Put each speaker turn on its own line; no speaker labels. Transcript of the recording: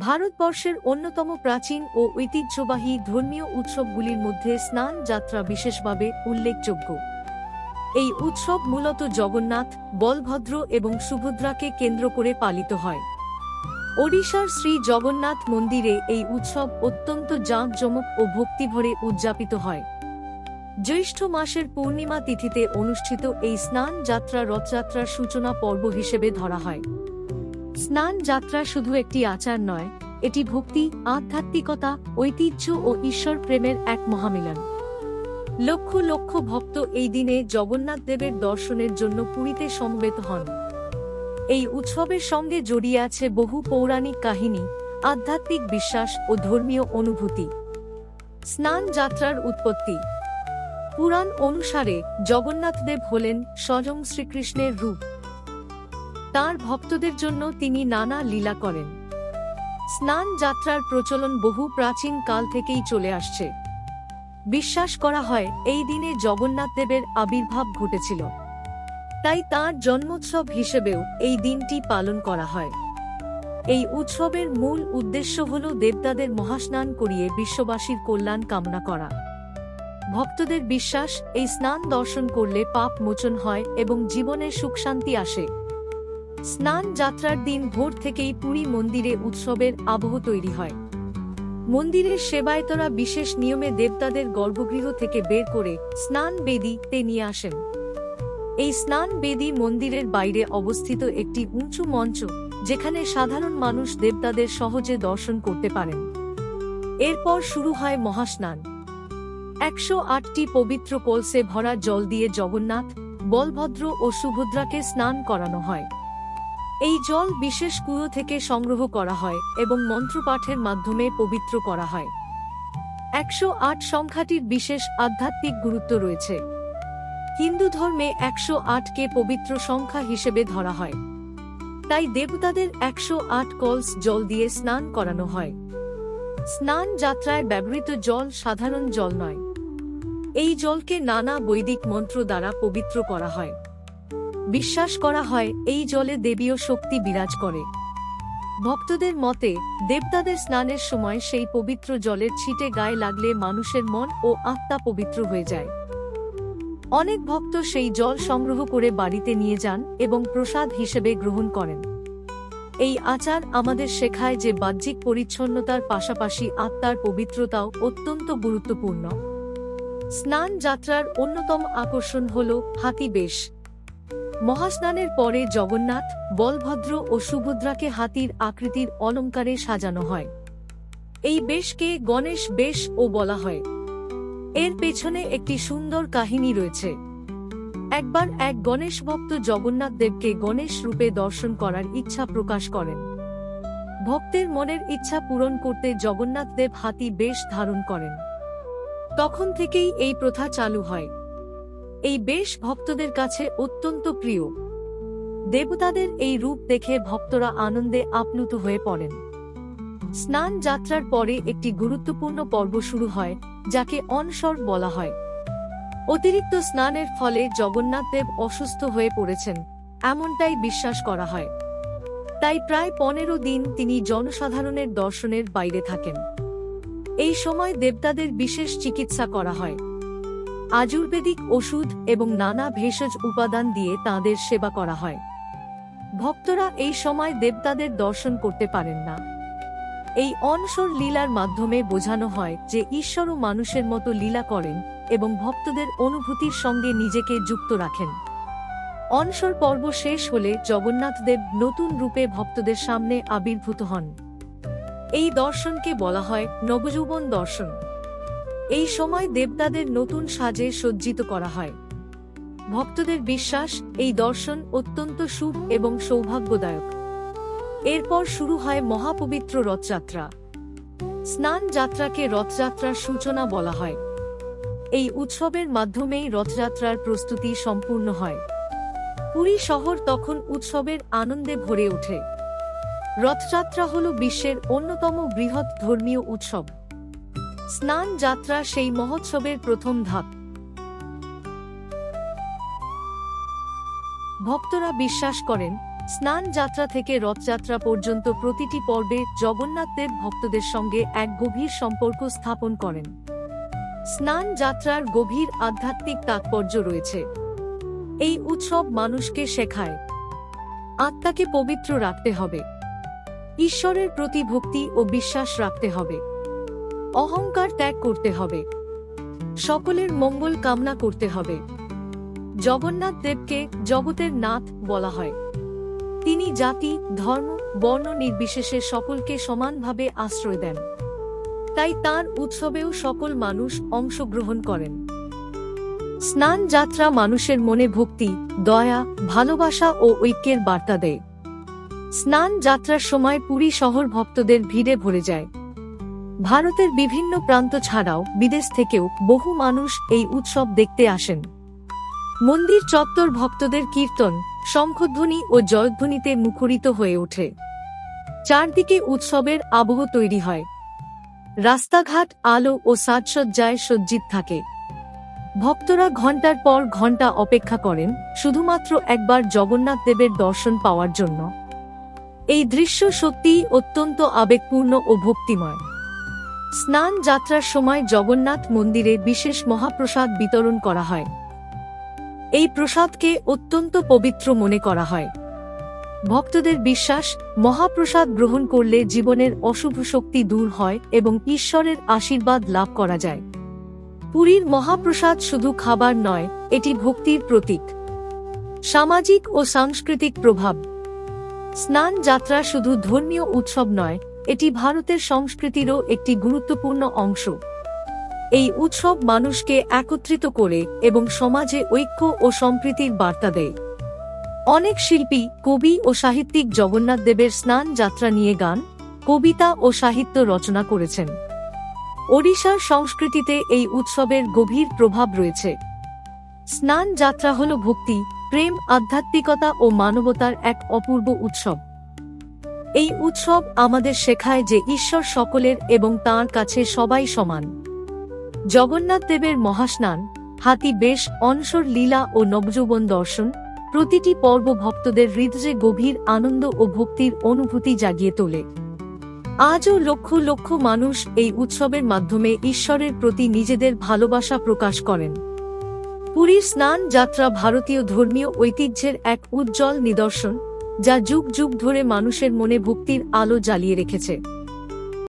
ভারতবর্ষের অন্যতম প্রাচীন ও ঐতিহ্যবাহী ধর্মীয় উৎসবগুলির মধ্যে স্নান যাত্রা বিশেষভাবে উল্লেখযোগ্য। এই উৎসব মূলত জগন্নাথ, বলভদ্র এবং সুভদ্রাকে কেন্দ্র করে পালিত হয়। ওড়িশার শ্রী জগন্নাথ মন্দিরে এই উৎসব অত্যন্ত জাঁকজমক ও ভক্তিভরে উদযাপিত হয়। জ্যৈষ্ঠ মাসের পূর্ণিমা তিথিতে অনুষ্ঠিত এই স্নান যাত্রা রথযাত্রার সূচনা পর্ব হিসেবে ধরা হয়। স্নান যাত্রা শুধু একটি আচার নয়, এটি ভক্তি, আধ্যাত্মিকতা, ঐতিহ্য ও ঈশ্বর প্রেমের এক মহামিলন। লক্ষ লক্ষ ভক্ত এই দিনে জগন্নাথ দেবের দর্শনের জন্য পুরীতে সমবেত হন। এই উৎসবের সঙ্গে জড়িয়ে আছে বহু পৌরাণিক কাহিনী, আধ্যাত্মিক বিশ্বাস ও ধর্মীয় অনুভূতি। স্নান যাত্রার উৎপত্তি। পুরাণ অনুসারে জগন্নাথ দেব হলেন স্বয়ং শ্রীকৃষ্ণের রূপ। তাঁর ভক্তদের জন্য তিনি নানা লীলা করেন। স্নান যাত্রার প্রচলন বহু প্রাচীন কাল থেকেই চলে আসছে। বিশ্বাস করা হয় এই দিনে জগন্নাথ দেবের আবির্ভাব ঘটেছিল, তাই তাঁর জন্মোৎসব হিসেবেও এই দিনটি পালন করা হয়। এই উৎসবের মূল উদ্দেশ্য হল দেবতাদের মহাস্নান করিয়ে বিশ্ববাসীর কল্যাণ কামনা করা। ভক্তদের বিশ্বাস, এই স্নান দর্শন করলে পাপ মোচন হয় এবং জীবনে সুখ শান্তি আসে। স্নান যাত্রার দিন ভোর থেকেই পুরী মন্দিরে উৎসবের আবহ তৈরি হয়। মন্দিরের সেবায়েতরা বিশেষ নিয়মে দেবতাদের গর্ভগৃহ থেকে বের করে স্নান বেদিতে নিয়ে আসেন। এই স্নান বেদি মন্দিরের বাইরে অবস্থিত একটি উঁচু মঞ্চ, যেখানে সাধারণ মানুষ দেবতাদের সহজে দর্শন করতে পারেন। এরপর শুরু হয় মহাস্নান। 108টি পবিত্র কলসে ভরা জল দিয়ে জগন্নাথ, বলভদ্র ও সুভদ্রাকে স্নান করানো হয়। এই জল বিশেষ কুয়ো থেকে সংগ্রহ করা হয় এবং মন্ত্রপাঠের মাধ্যমে পবিত্র করা হয়। 108 সংখ্যাটির বিশেষ আধ্যাত্মিক গুরুত্ব রয়েছে। হিন্দু ধর্মে 108কে পবিত্র সংখ্যা হিসেবে ধরা হয়, তাই দেবতাদের 108 কলস জল দিয়ে স্নান করানো হয়। স্নান যাত্রায় ব্যবহৃত জল সাধারণ জল নয়। এই জলকে নানা বৈদিক মন্ত্র দ্বারা পবিত্র করা হয়। বিশ্বাস করা হয় এই জলে দেবীয় শক্তি বিরাজ করে। ভক্তদের মতে দেবতাদের স্নানের সময় সেই পবিত্র জলের ছিটে গায়ে লাগলে মানুষের মন ও আত্মা পবিত্র হয়ে যায়। অনেক ভক্ত সেই জল সংগ্রহ করে বাড়িতে নিয়ে যান এবং প্রসাদ হিসেবে গ্রহণ করেন। এই আচার আমাদের শেখায় যে বাহ্যিক পরিচ্ছন্নতার পাশাপাশি আত্মার পবিত্রতাও অত্যন্ত গুরুত্বপূর্ণ। স্নান যাত্রার অন্যতম আকর্ষণ হল হাতি বেশ। মহাস্নানের পরে জগন্নাথ, বলভদ্র ও সুভদ্রাকে হাতির আকৃতির অলঙ্কারে সাজানো হয়। এই বেশকে গণেশ বেশ ও বলা হয়। এর পেছনে একটি সুন্দর কাহিনী রয়েছে। একবার এক গণেশ ভক্ত জগন্নাথ দেবকে গণেশ রূপে দর্শন করার ইচ্ছা প্রকাশ করেন। ভক্তের মনের ইচ্ছা পূরণ করতে জগন্নাথ দেব হাতি বেশ ধারণ করেন। তখন থেকেই এই প্রথা চালু হয়। এই বেশ ভক্তদের কাছে অত্যন্ত প্রিয়। দেবতাদের এই রূপ দেখে ভক্তরা আনন্দে আপ্লুত হয়ে পড়েন। স্নান যাত্রার পরে একটি গুরুত্বপূর্ণ পর্ব শুরু হয়, যাকে অনশর বলা হয়। অতিরিক্ত স্নানের ফলে জগন্নাথ দেব অসুস্থ হয়ে পড়েছেন, এমনটাই বিশ্বাস করা হয়। তাই প্রায় 15 দিন তিনি জনসাধারণের দর্শনের বাইরে থাকেন। এই সময় দেবতাদের বিশেষ চিকিৎসা করা হয়। আয়ুর্বেদিক ওষুধ এবং নানা ভেষজ উপাদান দিয়ে তাঁদের সেবা করা হয়। ভক্তরা এই সময় দেবতাদের দর্শন করতে পারেন না। এই অনশর লীলার মাধ্যমে বোঝানো হয় যে ঈশ্বরও মানুষের মতো লীলা করেন এবং ভক্তদের অনুভূতির সঙ্গে নিজেকে যুক্ত রাখেন। অনশর পর্ব শেষ হলে জগন্নাথ দেব নতুন রূপে ভক্তদের সামনে আবির্ভূত হন। এই দর্শনকে বলা হয় নবযৌবন দর্শন। এই সময় দেবতাদের নতুন সাজে সজ্জিত করা হয়। ভক্তদের বিশ্বাস, এই দর্শন অত্যন্ত শুভ এবং সৌভাগ্যদায়ক। এরপর শুরু হয় মহাপবিত্র রথযাত্রা। স্নান যাত্রাকে রথযাত্রার সূচনা বলা হয়। এই উৎসবের মাধ্যমেই রথযাত্রার প্রস্তুতি সম্পূর্ণ হয়। পুরী শহর তখন উৎসবের আনন্দে ভরে ওঠে। রথযাত্রা হল বিশ্বের অন্যতম বৃহৎ ধর্মীয় উৎসব। স্নান যাত্রা সেই মহোৎসবের প্রথম ধাপ। ভক্তরা বিশ্বাস করেন স্নান যাত্রা থেকে রথযাত্রা পর্যন্ত প্রতিটি পর্বে জগন্নাথ দেব ভক্তদের সঙ্গে এক গভীর সম্পর্ক স্থাপন করেন। স্নান যাত্রার গভীর আধ্যাত্মিক তাৎপর্য রয়েছে। এই উৎসব মানুষকে শেখায় আত্মাকে পবিত্র রাখতে হবে, ঈশ্বরের প্রতি ভক্তি ও বিশ্বাস রাখতে হবে, অহংকার ত্যাগ করতে হবে, সকলের মঙ্গল কামনা করতে হবে। জগন্নাথ দেবকে জগতের নাথ বলা হয়। তিনি জাতি, ধর্ম, বর্ণ নির্বিশেষে সকলকে সমানভাবে আশ্রয় দেন। তাই তাঁর উৎসবেও সকল মানুষ অংশগ্রহণ করেন। স্নান যাত্রা মানুষের মনে ভক্তি, দয়া, ভালোবাসা ও ঐক্যের বার্তা দেয়। স্নান যাত্রার সময় পুরী শহর ভক্তদের ভিড়ে ভরে যায়। ভারতের বিভিন্ন প্রান্ত ছাড়াও বিদেশ থেকেও বহু মানুষ এই উৎসব দেখতে আসেন। মন্দির চত্বর ভক্তদের কীর্তন, শঙ্খধ্বনি ও জয়ধ্বনিতে মুখরিত হয়ে ওঠে। চারদিকে উৎসবের আবহ তৈরি হয়। রাস্তাঘাট আলো ও সাজসজ্জায় সজ্জিত থাকে। ভক্তরা ঘণ্টার পর ঘণ্টা অপেক্ষা করেন শুধুমাত্র একবার জগন্নাথ দেবের দর্শন পাওয়ার জন্য। এই দৃশ্য সত্যিই অত্যন্ত আবেগপূর্ণ ও ভক্তিময়। স্নান যাত্রার সময় জগন্নাথ মন্দিরে বিশেষ মহাপ্রসাদ বিতরণ করা হয়। এই প্রসাদকে অত্যন্ত পবিত্র মনে করা হয়। ভক্তদের বিশ্বাস, মহাপ্রসাদ গ্রহণ করলে জীবনের অশুভ শক্তি দূর হয় এবং ঈশ্বরের আশীর্বাদ লাভ করা যায়। পুরীর মহাপ্রসাদ শুধু খাবার নয়, এটি ভক্তির প্রতীক। সামাজিক ও সাংস্কৃতিক প্রভাব। স্নান যাত্রা শুধু ধর্মীয় উৎসব নয়, এটি ভারতের সংস্কৃতিরও একটি গুরুত্বপূর্ণ অংশ। এই উৎসব মানুষকে একত্রিত করে এবং সমাজে ঐক্য ও সম্প্রীতির বার্তা দেয়। অনেক শিল্পী, কবি ও সাহিত্যিক জগন্নাথ দেবের স্নান যাত্রা নিয়ে গান, কবিতা ও সাহিত্য রচনা করেছেন। ওড়িশার সংস্কৃতিতে এই উৎসবের গভীর প্রভাব রয়েছে। স্নান যাত্রা হল ভক্তি, প্রেম, আধ্যাত্মিকতা ও মানবতার এক অপূর্ব উৎসব। এই উৎসব আমাদের শেখায় যে ঈশ্বর সকলের এবং তাঁর কাছে সবাই সমান। জগন্নাথ দেবের মহাস্নান, হাতি বেশ, অনসর লীলা ও নবযৌবন দর্শন, প্রতিটি পর্ব ভক্তদের হৃদয়ে গভীর আনন্দ ও ভক্তির অনুভূতি জাগিয়ে তোলে। আজও লক্ষ লক্ষ মানুষ এই উৎসবের মাধ্যমে ঈশ্বরের প্রতি নিজেদের ভালোবাসা প্রকাশ করেন। পুরীর স্নান যাত্রা ভারতীয় ধর্মীয় ঐতিহ্যের এক উজ্জ্বল নিদর্শন, যা যুগ যুগ ধরে মানুষের মনে ভক্তির আলো জ্বালিয়ে রেখেছে।